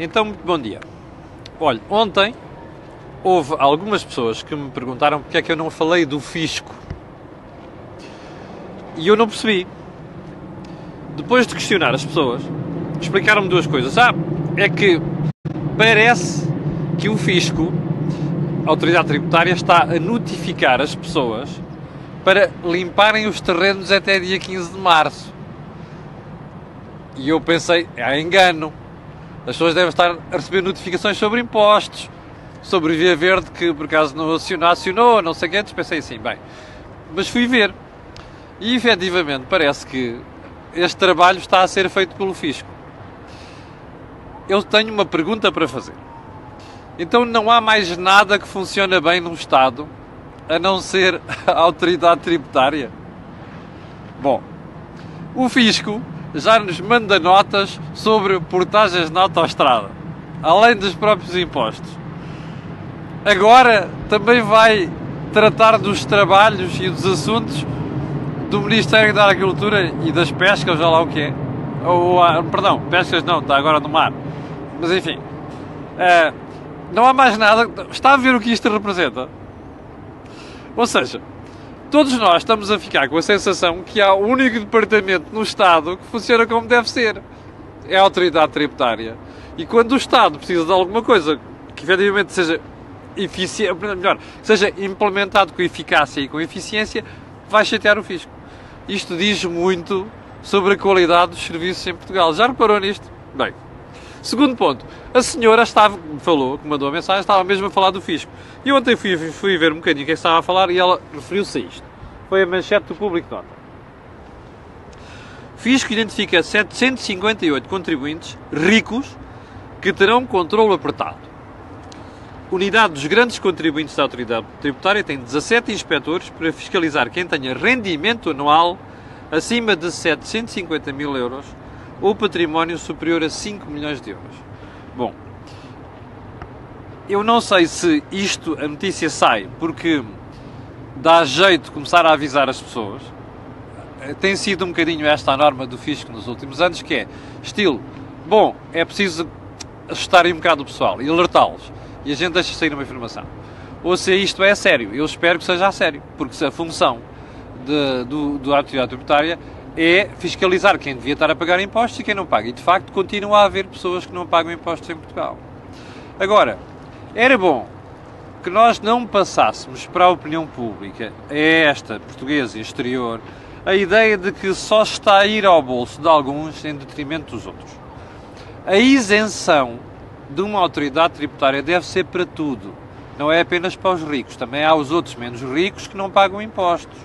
Então, muito bom dia. Olha, ontem houve algumas pessoas que me perguntaram porque é que eu não falei do fisco. E eu não percebi. Depois de questionar as pessoas, explicaram-me duas coisas. É que parece que o fisco, a autoridade tributária, está a notificar as pessoas para limparem os terrenos até dia 15 de março. E eu pensei, engano. As pessoas devem estar a receber notificações sobre impostos, sobre o Via Verde que por acaso não acionou, não sei o que, pensei assim, bem. Mas fui ver. E efetivamente parece que este trabalho está a ser feito pelo fisco. Eu tenho uma pergunta para fazer. Então não há mais nada que funcione bem num Estado a não ser a autoridade tributária? Bom, o fisco já nos manda notas sobre portagens na autoestrada, além dos próprios impostos. Agora também vai tratar dos trabalhos e dos assuntos do Ministério da Agricultura e das Pescas, já lá o que é. Perdão, pescas não, está agora no mar. Mas enfim, não há mais nada. Está a ver o que isto representa? Ou seja, todos nós estamos a ficar com a sensação que há o único departamento no Estado que funciona como deve ser. É a autoridade tributária. E quando o Estado precisa de alguma coisa que efetivamente seja eficiente, melhor, que seja implementado com eficácia e com eficiência, vai chatear o fisco. Isto diz muito sobre a qualidade dos serviços em Portugal. Já reparou nisto? Bem, segundo ponto. A senhora falou, que mandou a mensagem, estava mesmo a falar do fisco. E ontem fui ver um bocadinho o que estava a falar e ela referiu-se a isto. Foi a manchete do Público de Nota. Fisco identifica 758 contribuintes ricos que terão controle apertado. Unidade dos grandes contribuintes da autoridade tributária tem 17 inspectores para fiscalizar quem tenha rendimento anual acima de 750 mil euros ou património superior a 5 milhões de euros. Bom, eu não sei se a notícia sai porque dá jeito de começar a avisar as pessoas. Tem sido um bocadinho esta a norma do fisco nos últimos anos, que é estilo, bom, é preciso assustarem um bocado o pessoal e alertá-los. E a gente deixa sair uma informação. Ou se isto é sério. Eu espero que seja a sério. Porque se a função da autoridade tributária é fiscalizar quem devia estar a pagar impostos e quem não paga. E de facto continua a haver pessoas que não pagam impostos em Portugal. Agora, era bom que nós não passássemos para a opinião pública, esta portuguesa e exterior, a ideia de que só está a ir ao bolso de alguns em detrimento dos outros. A isenção de uma autoridade tributária deve ser para tudo. Não é apenas para os ricos. Também há os outros menos ricos que não pagam impostos.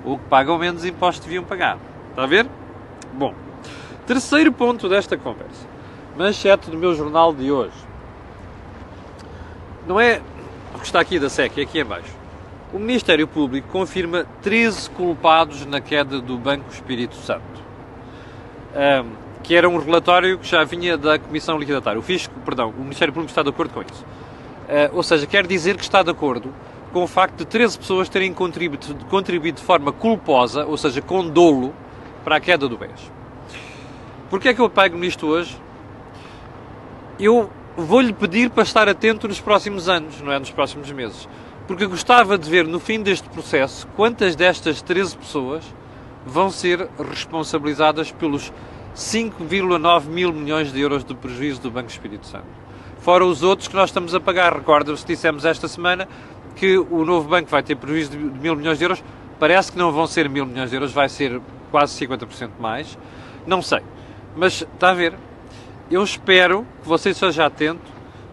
Ou que pagam menos impostos deviam pagar. Está a ver? Bom. Terceiro ponto desta conversa. Manchete do meu jornal de hoje. Não é o que está aqui da SEC, é aqui em baixo. O Ministério Público confirma 13 culpados na queda do Banco Espírito Santo. Que era um relatório que já vinha da Comissão Liquidatária. O Ministério Público está de acordo com isso. Ou seja, quer dizer que está de acordo com o facto de 13 pessoas terem contribuído de forma culposa, ou seja, com dolo, para a queda do BES. Porquê é que eu pego nisto hoje? Eu vou-lhe pedir para estar atento nos próximos anos, não é nos próximos meses. Porque gostava de ver no fim deste processo quantas destas 13 pessoas vão ser responsabilizadas pelos 5,9 mil milhões de euros de prejuízo do Banco Espírito Santo. Fora os outros que nós estamos a pagar. Recorda-se, dissemos esta semana que o novo banco vai ter prejuízo de 1.000 milhões de euros. Parece que não vão ser 1.000 milhões de euros, vai ser quase 50% mais. Não sei. Mas está a ver. Eu espero que você esteja atento,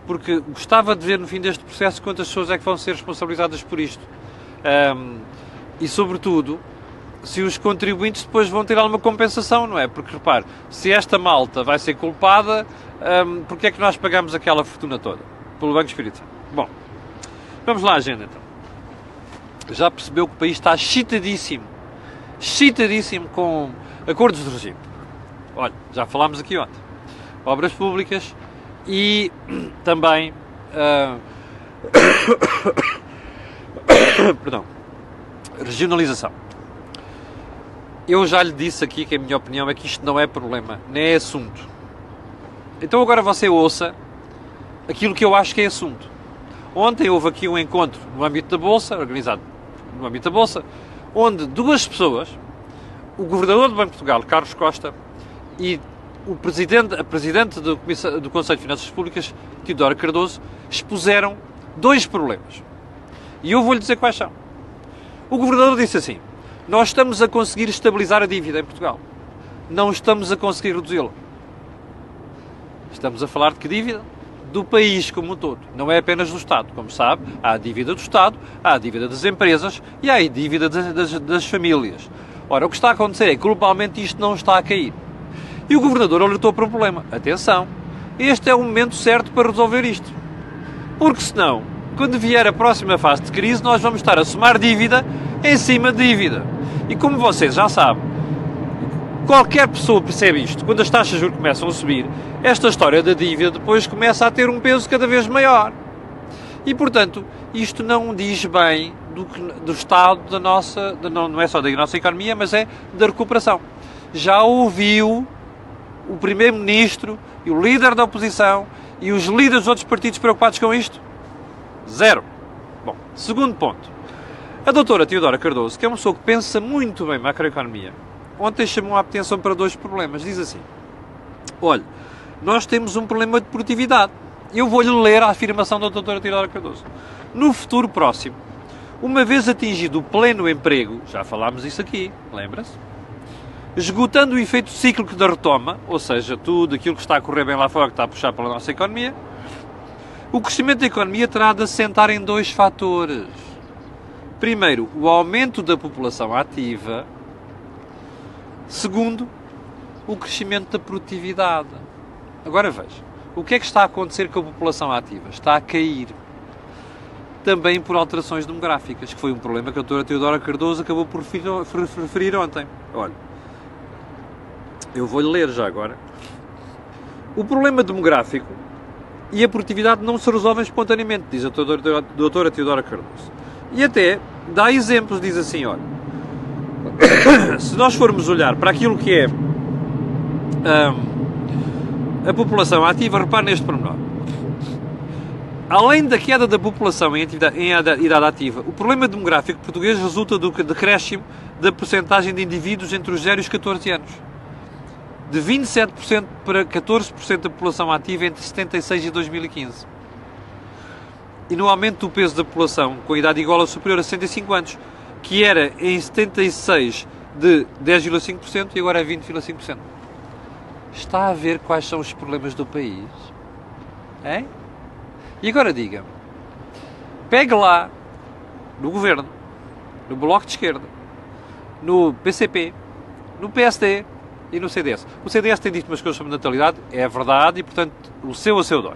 porque gostava de ver no fim deste processo quantas pessoas é que vão ser responsabilizadas por isto. E, sobretudo, se os contribuintes depois vão ter alguma compensação, não é? Porque, repare, se esta malta vai ser culpada, porque é que nós pagamos aquela fortuna toda? Pelo Banco Espírito Santo. Bom, vamos lá à agenda, então. Já percebeu que o país está excitadíssimo com acordos de regime. Olha, já falámos aqui ontem. Obras públicas e também... perdão. Regionalização. Eu já lhe disse aqui que a minha opinião é que isto não é problema, nem é assunto. Então agora você ouça aquilo que eu acho que é assunto. Ontem houve aqui um encontro no âmbito da Bolsa, organizado no âmbito da Bolsa, onde duas pessoas, o Governador do Banco de Portugal, Carlos Costa, e a Presidente do Conselho de Finanças Públicas, Teodora Cardoso, expuseram dois problemas. E eu vou-lhe dizer quais são. O Governador disse assim: nós estamos a conseguir estabilizar a dívida em Portugal. Não estamos a conseguir reduzi-la. Estamos a falar de que dívida? Do país como um todo. Não é apenas do Estado. Como sabe, há a dívida do Estado, há a dívida das empresas e há a dívida das famílias. Ora, o que está a acontecer é que globalmente isto não está a cair. E o Governador alertou para o problema. Atenção, este é o momento certo para resolver isto. Porque senão, quando vier a próxima fase de crise, nós vamos estar a somar dívida em cima de dívida. E como vocês já sabem, qualquer pessoa percebe isto. Quando as taxas de juros começam a subir, esta história da dívida depois começa a ter um peso cada vez maior. E, portanto, isto não diz bem do estado da nossa, não é só da nossa economia, mas é da recuperação. Já ouviu o Primeiro-Ministro e o líder da oposição e os líderes dos outros partidos preocupados com isto? Zero. Bom, segundo ponto. A doutora Teodora Cardoso, que é uma pessoa que pensa muito bem macroeconomia, ontem chamou a atenção para dois problemas. Diz assim: olha, nós temos um problema de produtividade. Eu vou-lhe ler a afirmação da doutora Teodora Cardoso. No futuro próximo, uma vez atingido o pleno emprego, já falámos isso aqui, lembra-se? Esgotando o efeito cíclico da retoma, ou seja, tudo aquilo que está a correr bem lá fora, que está a puxar pela nossa economia, o crescimento da economia terá de assentar em dois fatores. Primeiro, o aumento da população ativa. Segundo, o crescimento da produtividade. Agora veja, o que é que está a acontecer com a população ativa? Está a cair. Também por alterações demográficas, que foi um problema que a doutora Teodora Cardoso acabou por referir ontem. Olha, eu vou-lhe ler já agora. O problema demográfico e a produtividade não se resolvem espontaneamente, diz a doutora Teodora Cardoso. E até dá exemplos, diz assim, olha, se nós formos olhar para aquilo que é a população ativa, repare neste pormenor. Além da queda da população em idade ativa, o problema demográfico português resulta do decréscimo da percentagem de indivíduos entre os 0 e os 14 anos. De 27% para 14% da população ativa entre 76 e 2015. E no aumento do peso da população com idade igual ou superior a 65 anos, que era em 76 de 10,5% e agora é 20,5%. Está a ver quais são os problemas do país? Hein? E agora diga-me, pegue lá no Governo, no Bloco de Esquerda, no PCP, no PSD e no CDS. O CDS tem dito umas coisas sobre natalidade, é verdade, e portanto o seu dói.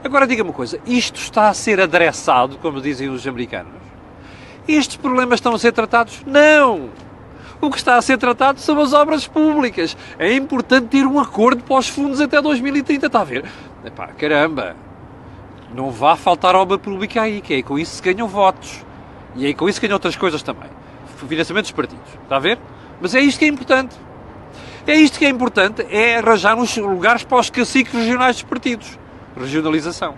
Agora diga-me uma coisa, isto está a ser adereçado, como dizem os americanos? Estes problemas estão a ser tratados? Não! O que está a ser tratado são as obras públicas. É importante ter um acordo para os fundos até 2030, está a ver? Epá, caramba! Não vá faltar obra pública aí, que é com isso se ganham votos. E é com isso se ganham outras coisas também. Financiamento dos partidos, está a ver? Mas é isto que é importante. É isto que é importante, é arranjar uns lugares para os caciques regionais dos partidos. Regionalização.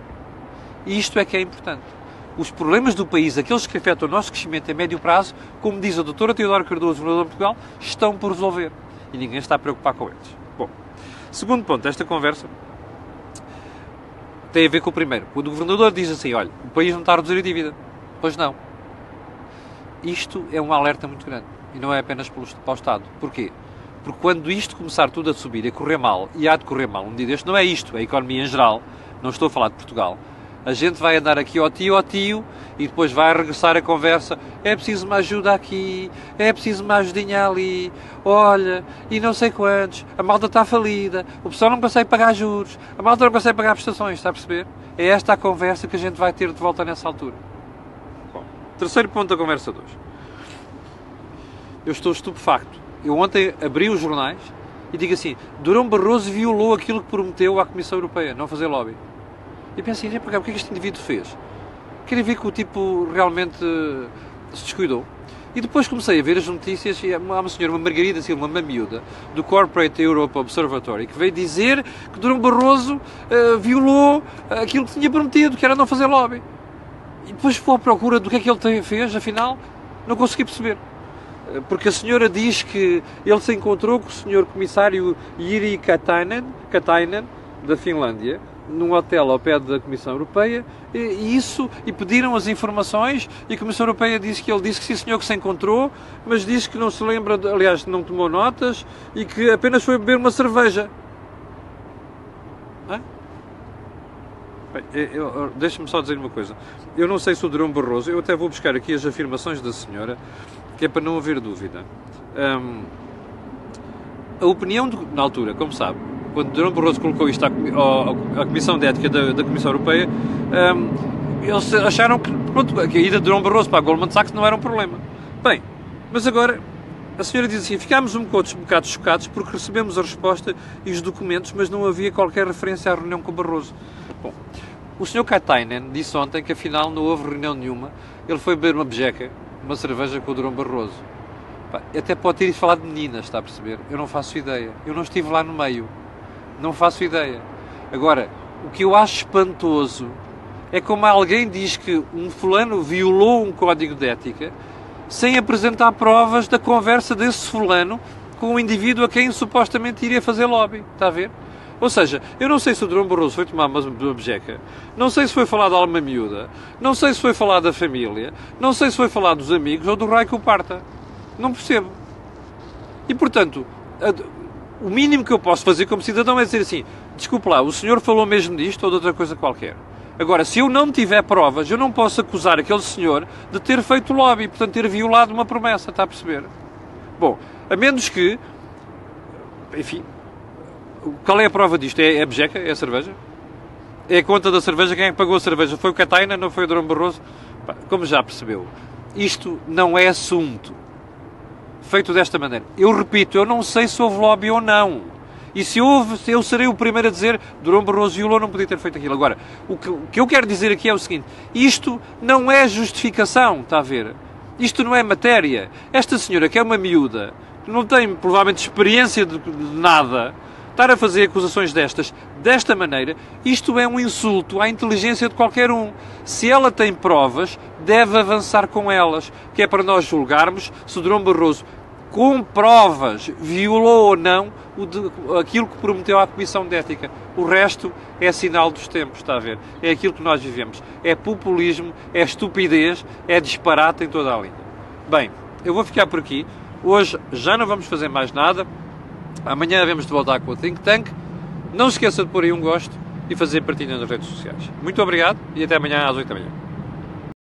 E isto é que é importante. Os problemas do país, aqueles que afetam o nosso crescimento a médio prazo, como diz a doutora Teodora Cardoso, governadora de Portugal, estão por resolver. E ninguém está a preocupar com eles. Bom, segundo ponto desta conversa tem a ver com o primeiro. Quando o governador diz assim, olha, o país não está a reduzir a dívida. Pois não. Isto é um alerta muito grande. E não é apenas para o Estado. Porquê? Porque quando isto começar tudo a subir e a correr mal, e há de correr mal um dia deste, não é isto, é a economia em geral, não estou a falar de Portugal, a gente vai andar aqui ao tio, e depois vai regressar a conversa, é preciso uma ajuda aqui, é preciso uma ajudinha ali, olha, e não sei quantos, a malta está falida, o pessoal não consegue pagar juros, a malta não consegue pagar prestações, está a perceber? É esta a conversa que a gente vai ter de volta nessa altura. Bom, terceiro ponto da conversa de hoje. Eu estou estupefacto. Eu ontem abri os jornais e digo assim, Durão Barroso violou aquilo que prometeu à Comissão Europeia, não fazer lobby. E pensei, o que é que este indivíduo fez? Querem ver que o tipo realmente se descuidou? E depois comecei a ver as notícias e há uma senhora, uma Margarida Silva, uma miúda, do Corporate Europe Observatory, que veio dizer que Durão Barroso violou aquilo que tinha prometido, que era não fazer lobby. E depois fui à procura do que é que ele fez, afinal, não consegui perceber. Porque a senhora diz que ele se encontrou com o senhor comissário Jiri Katainen, da Finlândia, num hotel ao pé da Comissão Europeia, e pediram as informações, e a Comissão Europeia disse que ele disse que sim senhor que se encontrou, mas disse que não se lembra, aliás, não tomou notas, e que apenas foi beber uma cerveja. Deixa-me só dizer uma coisa. Eu não sei se o Durão Barroso, eu até vou buscar aqui as afirmações da senhora, que é para não haver dúvida. A opinião, na altura, como sabe, quando Durão Barroso colocou isto à Comissão de Ética da Comissão Europeia, eles acharam que, pronto, que a ida de Durão Barroso para a Goldman Sachs não era um problema. Bem, mas agora a senhora diz assim: ficámos um bocado chocados porque recebemos a resposta e os documentos, mas não havia qualquer referência à reunião com o Barroso. Bom, o Sr. Katainen disse ontem que afinal não houve reunião nenhuma, ele foi beber uma bejeca, uma cerveja com o Durão Barroso. Até pode ter ido falar de meninas, está a perceber? Eu não faço ideia, eu não estive lá no meio. Não faço ideia. Agora, o que eu acho espantoso é como alguém diz que um fulano violou um código de ética sem apresentar provas da conversa desse fulano com o indivíduo a quem supostamente iria fazer lobby. Está a ver? Ou seja, eu não sei se o Durão Barroso foi tomar uma bejeca, não sei se foi falar da alma miúda, não sei se foi falar da família, não sei se foi falar dos amigos ou do raio que o parta. Não percebo. E, portanto, o mínimo que eu posso fazer como cidadão é dizer assim: desculpe lá, o senhor falou mesmo disto ou de outra coisa qualquer. Agora, se eu não tiver provas, eu não posso acusar aquele senhor de ter feito lobby, portanto ter violado uma promessa, está a perceber? Bom, a menos que, enfim, qual é a prova disto? É a bejeca? É a cerveja? É a conta da cerveja? Quem é que pagou a cerveja? Foi o Katainen, não foi o Durão Barroso? Como já percebeu, isto não é assunto feito desta maneira. Eu repito, eu não sei se houve lobby ou não. E se houve, eu serei o primeiro a dizer Durão Barroso violou, não podia ter feito aquilo. Agora, o que eu quero dizer aqui é o seguinte: isto não é justificação, está a ver? Isto não é matéria. Esta senhora, que é uma miúda, que não tem provavelmente experiência de nada, estar a fazer acusações desta maneira, isto é um insulto à inteligência de qualquer um. Se ela tem provas, deve avançar com elas, que é para nós julgarmos se o Durão Barroso, com provas, violou ou não aquilo que prometeu à Comissão de Ética. O resto é sinal dos tempos, está a ver? É aquilo que nós vivemos. É populismo, é estupidez, é disparate em toda a linha. Bem, eu vou ficar por aqui. Hoje já não vamos fazer mais nada. Amanhã vamos de voltar com o Think Tank. Não se esqueça de pôr aí um gosto e fazer partilha nas redes sociais. Muito obrigado e até amanhã às 8 da manhã.